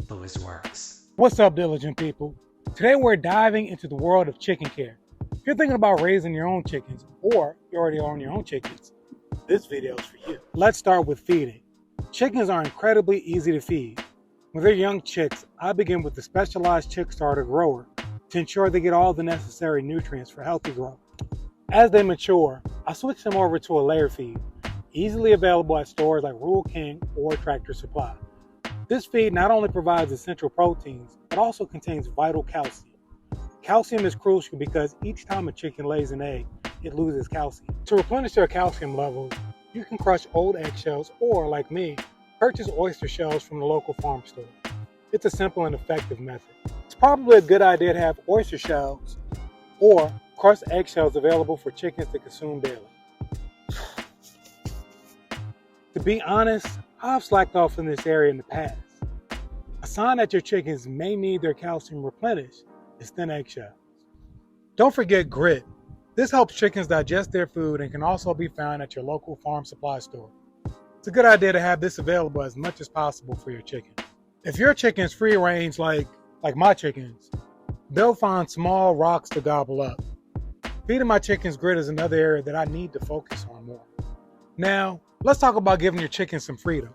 simple as works. What's up, diligent people? Today we're diving into the world of chicken care. If you're thinking about raising your own chickens, or you already own your own chickens, this video is for you. Let's start with feeding. Chickens are incredibly easy to feed. When they're young chicks, I begin with the specialized chick starter grower to ensure they get all the necessary nutrients for healthy growth. As they mature, I switch them over to a layer feed, easily available at stores like Rural King or Tractor Supply. This feed not only provides essential proteins, but also contains vital calcium. Calcium is crucial because each time a chicken lays an egg, it loses calcium. To replenish their calcium levels, you can crush old eggshells or, like me, purchase oyster shells from the local farm store. It's a simple and effective method. It's probably a good idea to have oyster shells or crushed eggshells available for chickens to consume daily. To be honest, I've slacked off in this area in the past. A sign that your chickens may need their calcium replenished is thin eggshells. Don't forget grit. This helps chickens digest their food and can also be found at your local farm supply store. It's a good idea to have this available as much as possible for your chickens. If your chicken's free range like my chickens, they'll find small rocks to gobble up. Feeding my chickens grit is another area that I need to focus on more. Now, let's talk about giving your chickens some freedom.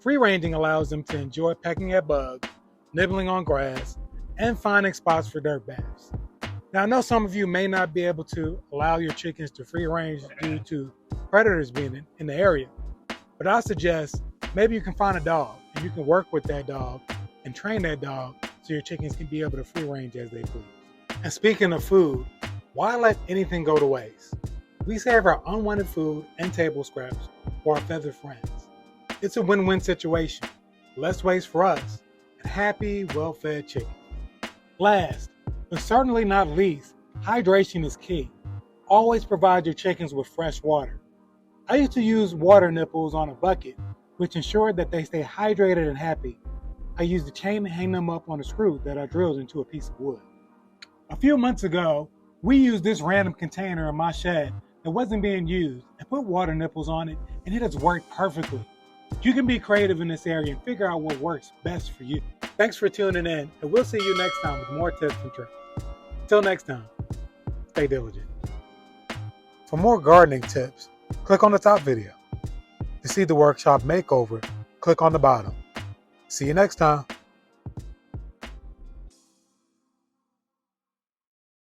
Free ranging allows them to enjoy pecking at bugs, nibbling on grass, and finding spots for dirt baths. Now, I know some of you may not be able to allow your chickens to free range due to predators being in the area, but I suggest maybe you can find a dog and you can work with that dog and train that dog so your chickens can be able to free range as they please. And speaking of food, why let anything go to waste? We save our unwanted food and table scraps for our feathered friends. It's a win-win situation. Less waste for us and happy, well-fed chickens. Last, but certainly not least, hydration is key. Always provide your chickens with fresh water. I used to use water nipples on a bucket, which ensured that they stay hydrated and happy. I used a chain to hang them up on a screw that I drilled into a piece of wood. A few months ago, we used this random container in my shed that wasn't being used and put water nipples on it, and it has worked perfectly. You can be creative in this area and figure out what works best for you. Thanks for tuning in, and we'll see you next time with more tips and tricks. Until next time, stay diligent. For more gardening tips, click on the top video. To see the workshop makeover, click on the bottom. See you next time.